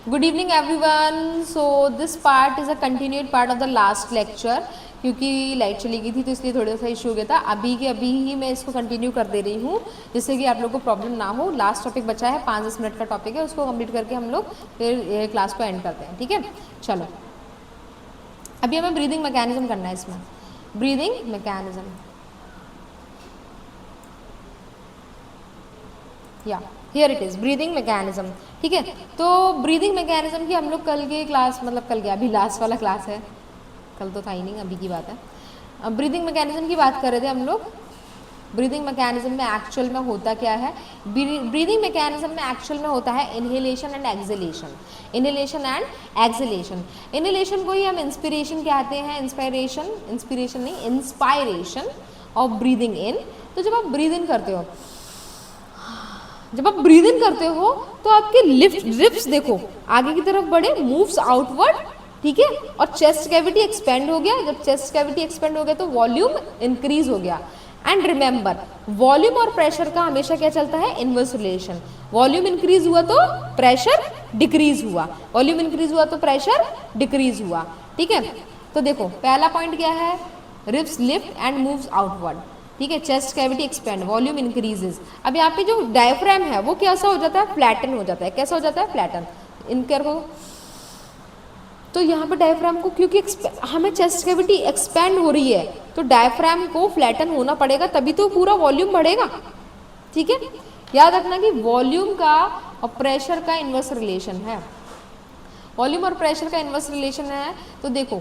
Good evening everyone. So this part is a continued part of the last lecture. क्योंकि light चली गई थी तो इसलिए थोड़ा सा इशू हो गया था। अभी के अभी ही मैं इसको कंटिन्यू कर दे रही हूँ जिससे कि आप लोग को प्रॉब्लम ना हो। लास्ट टॉपिक बचा है, 5-10 मिनट का टॉपिक है, उसको कंप्लीट करके हम लोग फिर क्लास को एंड करते हैं। ठीक है, चलो अभी हमें ब्रीदिंग मैकेनिज्म करना है। इसमें ब्रीदिंग मैकेनिज्म या here it is breathing mechanism. ठीक है, तो ब्रीदिंग मैकेनिज्म की हम लोग कल के क्लास, मतलब कल के अभी लास्ट वाला क्लास है, कल तो था ही नहीं, अभी की बात है। अब ब्रीदिंग मैकेनिज्म की बात कर रहे थे हम लोग। ब्रीदिंग मैकेनिज्म में एक्चुअल में होता क्या है? ब्रीदिंग मैकेनिज्म में एक्चुअल में होता है inhalation and exhalation. Inhalation and exhalation. Inhalation को ही हम इंस्पिरेशन कहते हैं। इंस्पिरेशन नहीं, इंस्पायरेशन ऑफ ब्रीदिंग इन। तो जब आप ब्रीद इन करते हो, जब आप ब्रीद इन करते हो तो आपके लिप्स देखो आगे की तरफ बढ़े, मूव्स आउटवर्ड। ठीक है, और चेस्ट कैविटी एक्सपेंड हो गया। जब चेस्ट कैविटी एक्सपेंड हो गया तो वॉल्यूम इंक्रीज हो गया। एंड रिमेंबर, वॉल्यूम और प्रेशर का हमेशा क्या चलता है? Inverse relation. वॉल्यूम इंक्रीज हुआ तो प्रेशर डिक्रीज हुआ, वॉल्यूम इंक्रीज हुआ तो प्रेशर डिक्रीज हुआ। ठीक है, तो देखो पहला पॉइंट क्या है? Ribs lift and moves outward. ठीक है, chest cavity expand, volume increases. अब यहाँ पे जो डायफ्राम है वो कैसा हो जाता है? फ्लैटन हो जाता है। कैसा हो जाता है? फ्लैटन। इनकर को तो यहाँ पे डायफ्राम को, क्योंकि हमें चेस्ट कैविटी एक्सपेंड हो रही है तो डायफ्राम को फ्लैटन होना पड़ेगा, तभी तो पूरा वॉल्यूम बढ़ेगा। ठीक है, याद रखना कि वॉल्यूम का और प्रेशर का इनवर्स रिलेशन है। वॉल्यूम और प्रेशर का इनवर्स रिलेशन है। तो देखो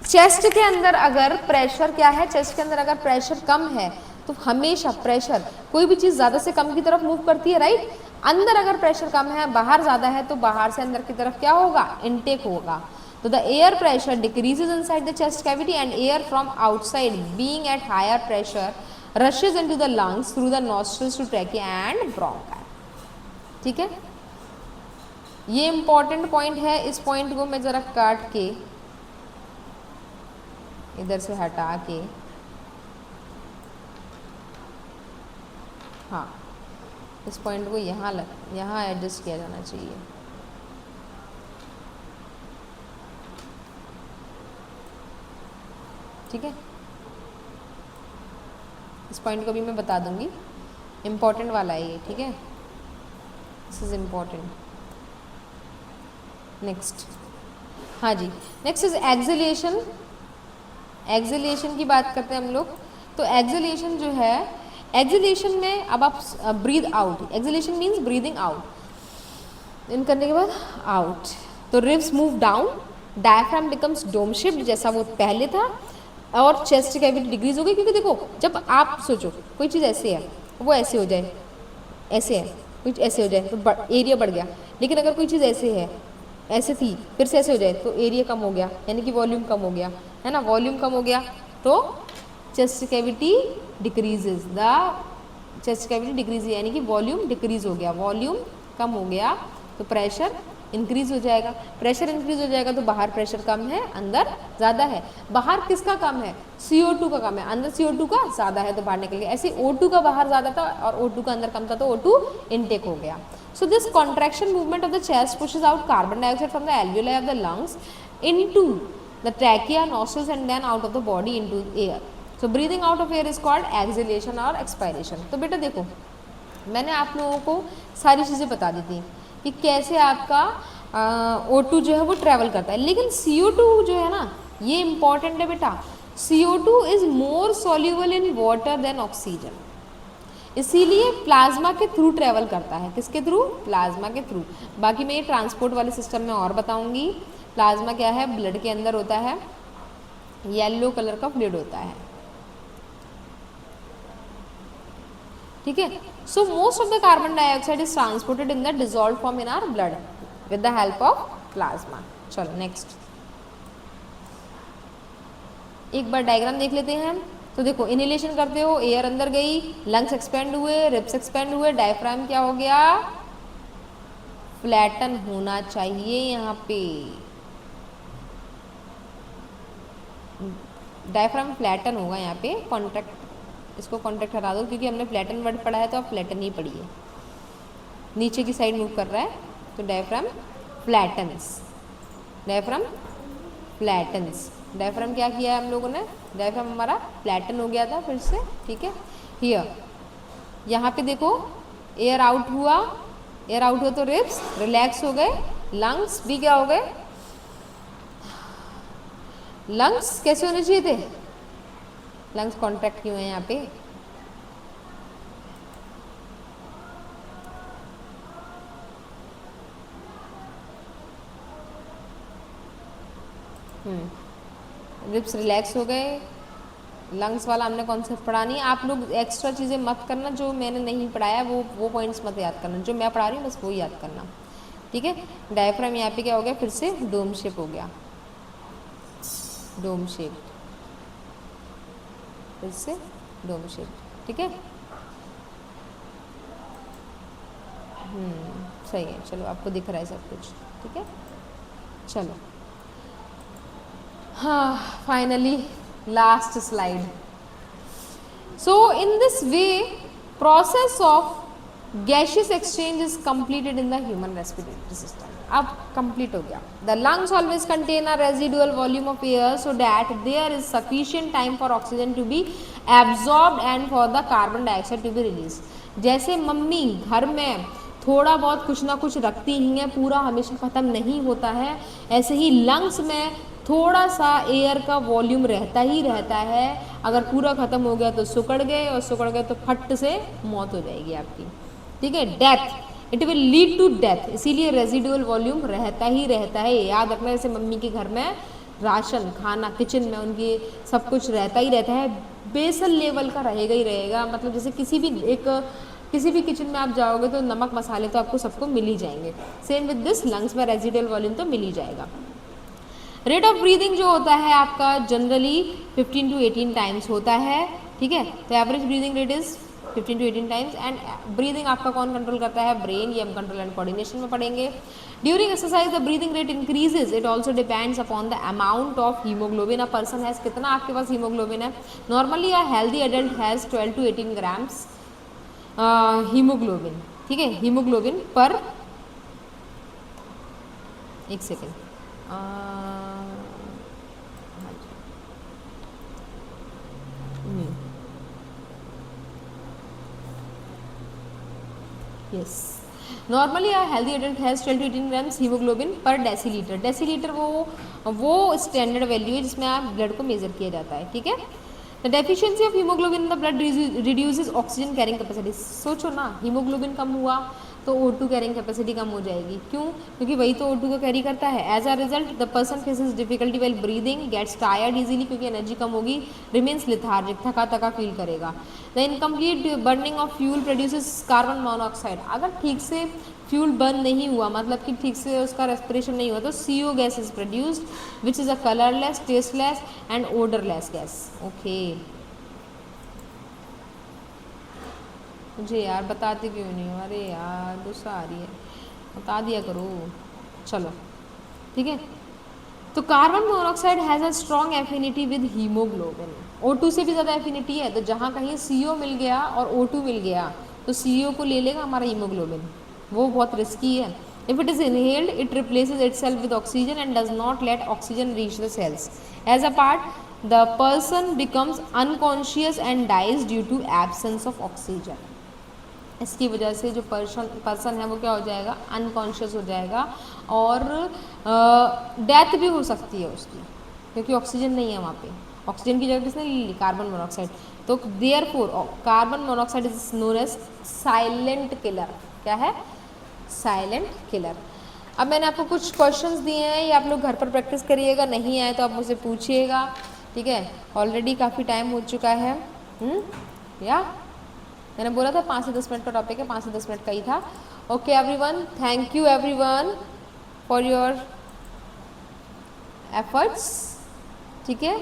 चेस्ट के अंदर अगर प्रेशर क्या है, चेस्ट के अंदर अगर प्रेशर कम है तो हमेशा प्रेशर, कोई भी चीज़ ज़्यादा से कम की तरफ मूव करती है, राइट। अंदर अगर प्रेशर कम है, बाहर ज़्यादा है, तो बाहर से अंदर की तरफ क्या होगा? इनटेक होगा। तो the air pressure decreases inside the chest cavity and air from outside being at higher pressure rushes into the lungs through the nostrils to trachea and bronchi. ठीक है, ये इंपॉर्टेंट पॉइंट है। इस पॉइंट को मैं ज़रा काट के इधर से हटा के, हाँ, इस पॉइंट को यहाँ एडजस्ट किया जाना चाहिए। ठीक है, इस पॉइंट को भी मैं बता दूंगी, इम्पॉर्टेंट वाला है ये। ठीक है, दिस इज इम्पॉर्टेंट। नेक्स्ट, हाँ जी, नेक्स्ट इज एक्सहेलेशन। एक्सहेलेशन की बात करते हैं हम लोग। तो एक्सहेलेशन जो है, एक्सहेलेशन में अब आप breathe out, exhalation means breathing out. In करने के बाद आउट, तो ribs move down, diaphragm becomes dome shaped जैसा वो पहले था, और चेस्ट कैविटी डिक्रीज हो गई। क्योंकि देखो जब आप सोचो कोई चीज़ ऐसे है, वो ऐसे हो जाए, ऐसे है, कुछ ऐसे हो जाए तो एरिया बढ़ गया। लेकिन अगर कोई चीज़ ऐसे है, ऐसे थी, फिर से ऐसे हो जाए तो एरिया कम हो गया, यानी कि वॉल्यूम कम हो गया, है ना। वॉल्यूम कम हो गया तो chest cavity decreases, the chest cavity decrease यानी कि वॉल्यूम डिक्रीज हो गया, वॉल्यूम कम हो गया तो प्रेशर इंक्रीज हो जाएगा। प्रेशर इंक्रीज हो जाएगा तो बाहर प्रेशर कम है, अंदर ज़्यादा है। बाहर किसका कम है? CO2 का कम है, अंदर CO2 का ज़्यादा है तो बाहर निकल गया। ऐसे O2 का बाहर ज़्यादा था और O2 का अंदर कम था तो O2 इनटेक हो गया। So this contraction movement of the chest pushes out carbon dioxide from the alveoli of the lungs into the trachea, nostrils and then out of the body into air. So breathing out of air is called exhalation और expiration. तो बेटा देखो मैंने आप लोगों को सारी चीज़ें बता दी थी कि कैसे आपका O2 जो है वो ट्रैवल करता है, लेकिन CO2 जो है ना ये इम्पॉर्टेंट है बेटा। CO2 is more soluble in water than oxygen, इसीलिए प्लाज्मा के थ्रू ट्रैवल करता है। किसके थ्रू? प्लाज्मा के थ्रू। बाकी मैं ये ट्रांसपोर्ट वाले सिस्टम में और बताऊंगी। प्लाज्मा क्या है? ब्लड के अंदर होता है, येलो कलर का फ्लूइड होता है। ठीक है, so most of the carbon dioxide is transported in the dissolve form in our blood with the help of plasma. चलो नेक्स्ट, एक बार डायग्राम देख लेते हैं। तो देखो इनहेलेशन करते हो, एयर अंदर गई, लंग्स एक्सपेंड हुए, रिब्स एक्सपेंड हुए, डायफ्राम क्या हो गया? फ्लैटन होना चाहिए। यहाँ पे डायफ्राम फ्लैटन होगा, यहाँ पे कॉन्ट्रैक्ट, इसको कॉन्ट्रैक्ट हटा दो क्योंकि हमने फ्लैटन वर्ड पढ़ा है तो आप फ्लैटन ही पढ़िए। नीचे की साइड मूव कर रहा है तो डायफ्राम फ्लैटन्स, डायफ्राम फ्लैटन्स। डायफ्राम क्या किया है हम लोगों ने, डायफ्राम हमारा फ्लैटन हो गया था फिर से, ठीक है। हियर यहाँ पे देखो एयर आउट हुआ, एयर आउट हुआ तो रिब्स रिलैक्स हो गए, लंग्स भी क्या हो गए, लंग्स कैसे होने चाहिए थे, लंग्स कॉन्ट्रैक्ट क्यों है यहाँ पे, रिब्स रिलैक्स हो गए, लंग्स वाला हमने कॉन्सेप्ट पढ़ा नहीं। आप लोग एक्स्ट्रा चीज़ें मत करना जो मैंने नहीं पढ़ाया, वो पॉइंट्स मत याद करना, जो मैं पढ़ा रही हूँ बस वो याद करना, ठीक है। डायफ्राम यहाँ पे क्या हो गया, फिर से डोम शेप हो गया, डोम शेप, फिर से डोम शेप, ठीक है। सही है, चलो आपको दिख रहा है सब कुछ, ठीक है। चलो हाँ, finally last slide. So in this way, process of gaseous exchange is completed in the human respiratory system. अब complete हो गया. The lungs always contain a residual volume of air so that there is sufficient time for oxygen to be absorbed and for the carbon dioxide to be released. जैसे mummy घर में थोड़ा बहुत कुछ ना कुछ रखती ही हैं, पूरा हमेशा ख़त्म नहीं होता है, ऐसे ही लंग्स में थोड़ा सा एयर का वॉल्यूम रहता ही रहता है। अगर पूरा ख़त्म हो गया तो सुकड़ गए, और सुकड़ गए तो फट से मौत हो जाएगी आपकी, ठीक है। Death, it will lead to death, इसीलिए रेजिडुअल वॉल्यूम रहता ही रहता है, याद रखना। जैसे मम्मी के घर में राशन खाना किचन में उनकी सब कुछ रहता ही रहता है, बेसल लेवल का रहेगा ही रहेगा। मतलब जैसे किसी भी किचन में आप जाओगे तो नमक मसाले तो आपको सबको मिल ही जाएंगे, सेम विद दिस लंग्स में रेजिडुअल वॉल्यूम तो मिल ही जाएगा। रेट ऑफ ब्रीदिंग जो होता है आपका जनरली 15 to 18 टाइम्स होता है, ठीक है। तो average breathing rate is 15 to 18 times. And breathing आपका कौन कंट्रोल करता है, ब्रेन, ये हम कंट्रोल एंड कोऑर्डिनेशन में पढ़ेंगे। During exercise the breathing rate increases, it also depends upon the amount of haemoglobin a person has, कितना आपके पास हीमोग्लोबिन है। Normally a healthy adult has 12 to 18 grams haemoglobin, ठीक है, हीमोग्लोबिन पर, एक second, yes, normally a healthy adult has 12 to 18 grams haemoglobin पर decilitre. Decilitre वो standard value है जिसमें आप ब्लड को मेजर किया जाता है, ठीक है। The deficiency of haemoglobin in the blood reduces oxygen carrying capacity. सोचो ना, हीमोग्लोबिन कम हुआ तो O2 कैरिंग कैपेसिटी कम हो जाएगी, क्यों, क्योंकि वही तो O2 को कैरी करता है। As a result the person faces difficulty well breathing, gets tired easily, क्योंकि एनर्जी कम होगी, रिमेन्स लिथार्जिक, थका थका फील करेगा। The incomplete burning of fuel produces carbon monoxide. अगर ठीक से फ्यूल बर्न नहीं हुआ, मतलब कि ठीक से उसका रेस्पिरेशन नहीं हुआ, तो CO gas is produced which is a colourless, tasteless and odourless gas. Okay, मुझे यार बताते क्यों नहीं हो, अरे यार गुस्सा आ रही है, बता दिया करो। चलो ठीक है, तो carbon monoxide has a strong affinity with haemoglobin. O2 से भी ज़्यादा एफिनिटी है, तो जहाँ कहीं CO मिल गया और O2 मिल गया तो CO को ले लेगा हमारा हीमोग्लोबिन, वो बहुत रिस्की है। If it is inhaled it replaces itself with oxygen and does not let oxygen reach the cells. As a part the person becomes unconscious and dies due to absence of oxygen. इसकी वजह से जो person है वो क्या हो जाएगा, unconscious हो जाएगा, और डेथ भी हो सकती है उसकी, क्योंकि ऑक्सीजन नहीं है वहाँ पे। ऑक्सीजन की जगह किसने ले ली, कार्बन मोनोऑक्साइड। तो therefore carbon monoxide is known as silent killer. क्या है, साइलेंट किलर। अब मैंने आपको कुछ क्वेश्चंस दिए हैं, ये आप लोग घर पर प्रैक्टिस करिएगा, नहीं आए तो आप मुझसे पूछिएगा, ठीक है। ऑलरेडी काफ़ी टाइम हो चुका है, या मैंने बोला था 5 से 10 मिनट का टॉपिक है, 5 से 10 मिनट का ही था। Okay everyone, thank you everyone for your efforts, ठीक है।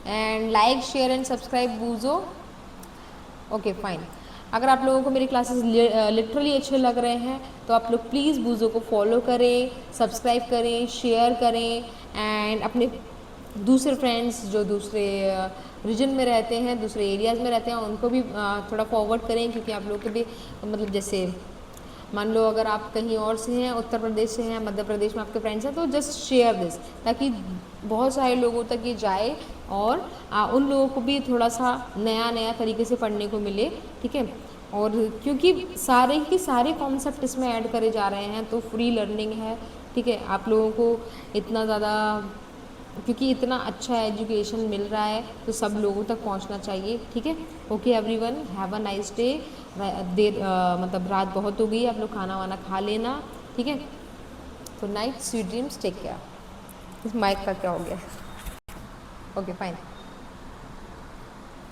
And like share and subscribe बूजो। Okay fine. अगर आप लोगों को मेरी क्लासेस लिटरली अच्छे लग रहे हैं तो आप लोग प्लीज़ बूजो को फॉलो करें, सब्सक्राइब करें, शेयर करें, एंड अपने दूसरे फ्रेंड्स जो दूसरे रीजन में रहते हैं, दूसरे एरियाज़ में रहते हैं, उनको भी थोड़ा फॉरवर्ड करें, क्योंकि आप लोग के भी मतलब जैसे मान लो अगर आप कहीं और से हैं, उत्तर प्रदेश से हैं, मध्य प्रदेश में आपके फ्रेंड्स हैं, तो जस्ट शेयर दिस, ताकि बहुत सारे लोगों तक ये जाए और उन लोगों को भी थोड़ा सा नया नया तरीके से पढ़ने को मिले, ठीक है। और क्योंकि सारे के सारे कॉन्सेप्ट इसमें ऐड करे जा रहे हैं, तो फ्री लर्निंग है, ठीक है। आप लोगों को इतना ज़्यादा, क्योंकि इतना अच्छा एजुकेशन मिल रहा है तो सब लोगों तक पहुंचना चाहिए, ठीक है। Okay everyone, have a nice day. देर मतलब रात बहुत हो गई, आप लोग खाना वाना खा लेना, ठीक है। Good night, sweet dreams, take care. इस माइक का क्या हो गया? Okay fine.